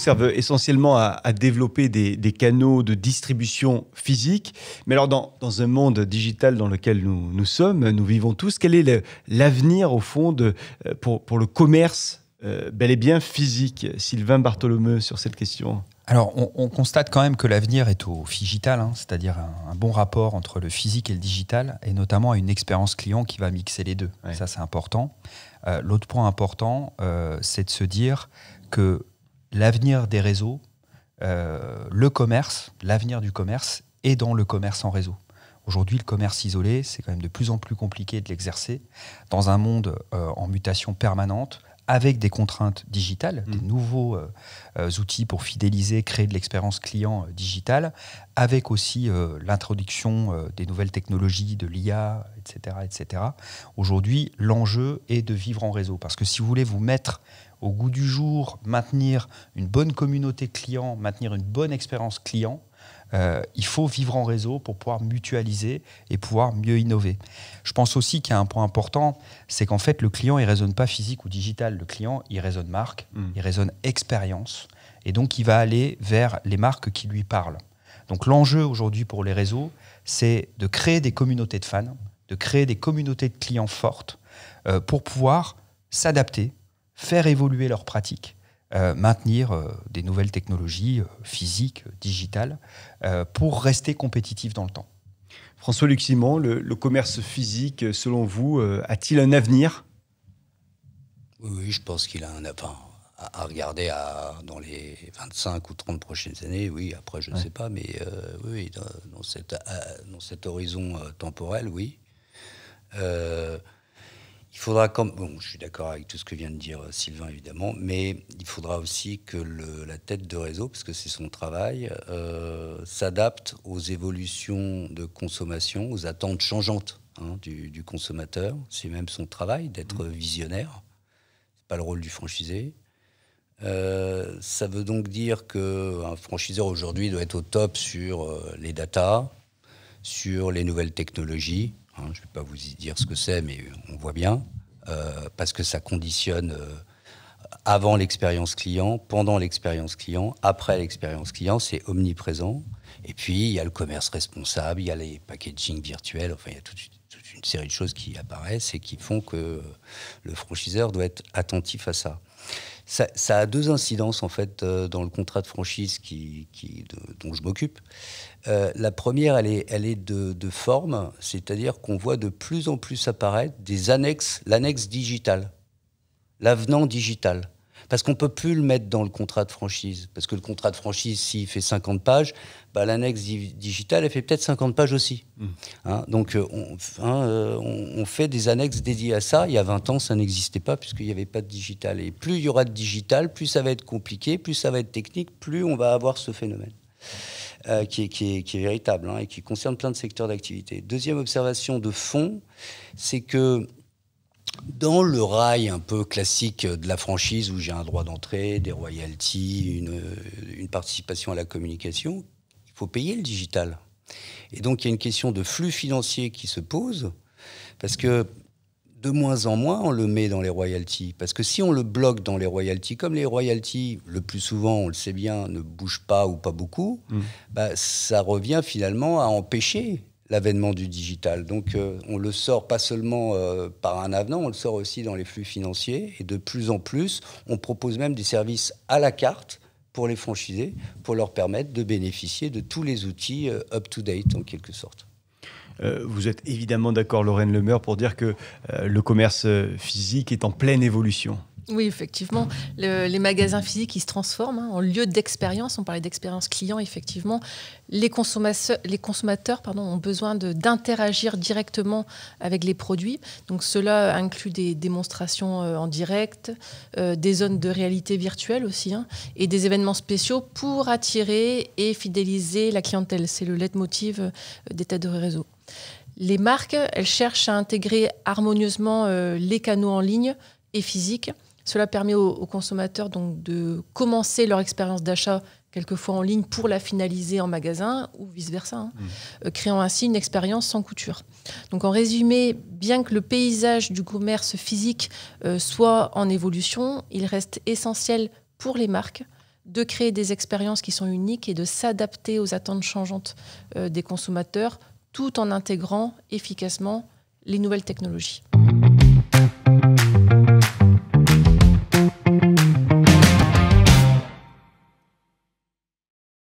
servent essentiellement à développer des canaux de distribution physique. Mais alors, dans un monde digital dans lequel nous sommes, nous vivons tous, quel est l'avenir, au fond, pour le commerce bel et bien physique? Sylvain Bartholomeu, sur cette question. Alors, on constate quand même que l'avenir est au phygital, c'est-à-dire un bon rapport entre le physique et le digital, et notamment à une expérience client qui va mixer les deux. Ouais. Ça, c'est important. L'autre point important, c'est de se dire que l'avenir des réseaux, le commerce, l'avenir du commerce est dans le commerce en réseau. Aujourd'hui, le commerce isolé, c'est quand même de plus en plus compliqué de l'exercer dans un monde en mutation permanente, avec des contraintes digitales, des nouveaux outils pour fidéliser, créer de l'expérience client digitale, avec aussi l'introduction des nouvelles technologies, de l'IA, etc., etc. Aujourd'hui, l'enjeu est de vivre en réseau. Parce que si vous voulez vous mettre au goût du jour, maintenir une bonne communauté client, maintenir une bonne expérience client, il faut vivre en réseau pour pouvoir mutualiser et pouvoir mieux innover. Je pense aussi qu'il y a un point important, c'est qu'en fait, le client, il ne raisonne pas physique ou digital. Le client, il raisonne marque, il raisonne expérience. Et donc, il va aller vers les marques qui lui parlent. Donc, l'enjeu aujourd'hui pour les réseaux, c'est de créer des communautés de fans, de créer des communautés de clients fortes pour pouvoir s'adapter, faire évoluer leurs pratiques, maintenir des nouvelles technologies physiques, digitales, pour rester compétitif dans le temps. François-Luc Simon, le commerce physique, selon vous, a-t-il un avenir ? Oui, je pense qu'il a un avenir. À regarder dans les 25 ou 30 prochaines années, oui, après je ne sais pas, mais oui, dans cet horizon temporel, oui. Il faudra je suis d'accord avec tout ce que vient de dire Sylvain, évidemment, mais il faudra aussi que la tête de réseau, parce que c'est son travail, s'adapte aux évolutions de consommation, aux attentes changeantes du consommateur. C'est même son travail d'être visionnaire. C'est pas le rôle du franchisé. Ça veut donc dire qu'un franchiseur aujourd'hui doit être au top sur les datas, sur les nouvelles technologies. Je ne vais pas vous y dire ce que c'est, mais on voit bien, parce que ça conditionne avant l'expérience client, pendant l'expérience client, après l'expérience client, c'est omniprésent. Et puis, il y a le commerce responsable, il y a les packaging virtuels, enfin, il y a toute une série de choses qui apparaissent et qui font que le franchiseur doit être attentif à ça. Ça a deux incidences, en fait, dans le contrat de franchise dont je m'occupe. La première, elle est de forme, c'est-à-dire qu'on voit de plus en plus apparaître l'annexe digitale, l'avenant digital. Parce qu'on ne peut plus le mettre dans le contrat de franchise. Parce que le contrat de franchise, s'il fait 50 pages, l'annexe digitale, elle fait peut-être 50 pages aussi. Donc, on fait des annexes dédiées à ça. Il y a 20 ans, ça n'existait pas puisqu'il n'y avait pas de digital. Et plus il y aura de digital, plus ça va être compliqué, plus ça va être technique, plus on va avoir ce phénomène. Qui est véritable et qui concerne plein de secteurs d'activité. Deuxième observation de fond, c'est que dans le rail un peu classique de la franchise où j'ai un droit d'entrée, des royalties, une participation à la communication, il faut payer le digital. Et donc il y a une question de flux financier qui se pose parce que de moins en moins, on le met dans les royalties. Parce que si on le bloque dans les royalties, comme les royalties, le plus souvent, on le sait bien, ne bougent pas ou pas beaucoup, ça revient finalement à empêcher l'avènement du digital. Donc, on le sort pas seulement par un avenant, on le sort aussi dans les flux financiers. Et de plus en plus, on propose même des services à la carte pour les franchisés, pour leur permettre de bénéficier de tous les outils up-to-date, en quelque sorte. Vous êtes évidemment d'accord, Lorraine Lemeur, pour dire que le commerce physique est en pleine évolution. Oui, effectivement. Les magasins physiques, ils se transforment en lieu d'expérience. On parlait d'expérience client, effectivement. Les consommateurs ont besoin d'interagir directement avec les produits. Donc, cela inclut des démonstrations en direct, des zones de réalité virtuelle aussi, et des événements spéciaux pour attirer et fidéliser la clientèle. C'est le leitmotiv des têtes de réseau. Les marques, elles cherchent à intégrer harmonieusement les canaux en ligne et physiques. Cela permet aux consommateurs donc, de commencer leur expérience d'achat quelquefois en ligne pour la finaliser en magasin ou vice-versa, créant ainsi une expérience sans couture. Donc en résumé, bien que le paysage du commerce physique soit en évolution, il reste essentiel pour les marques de créer des expériences qui sont uniques et de s'adapter aux attentes changeantes des consommateurs, tout en intégrant efficacement les nouvelles technologies.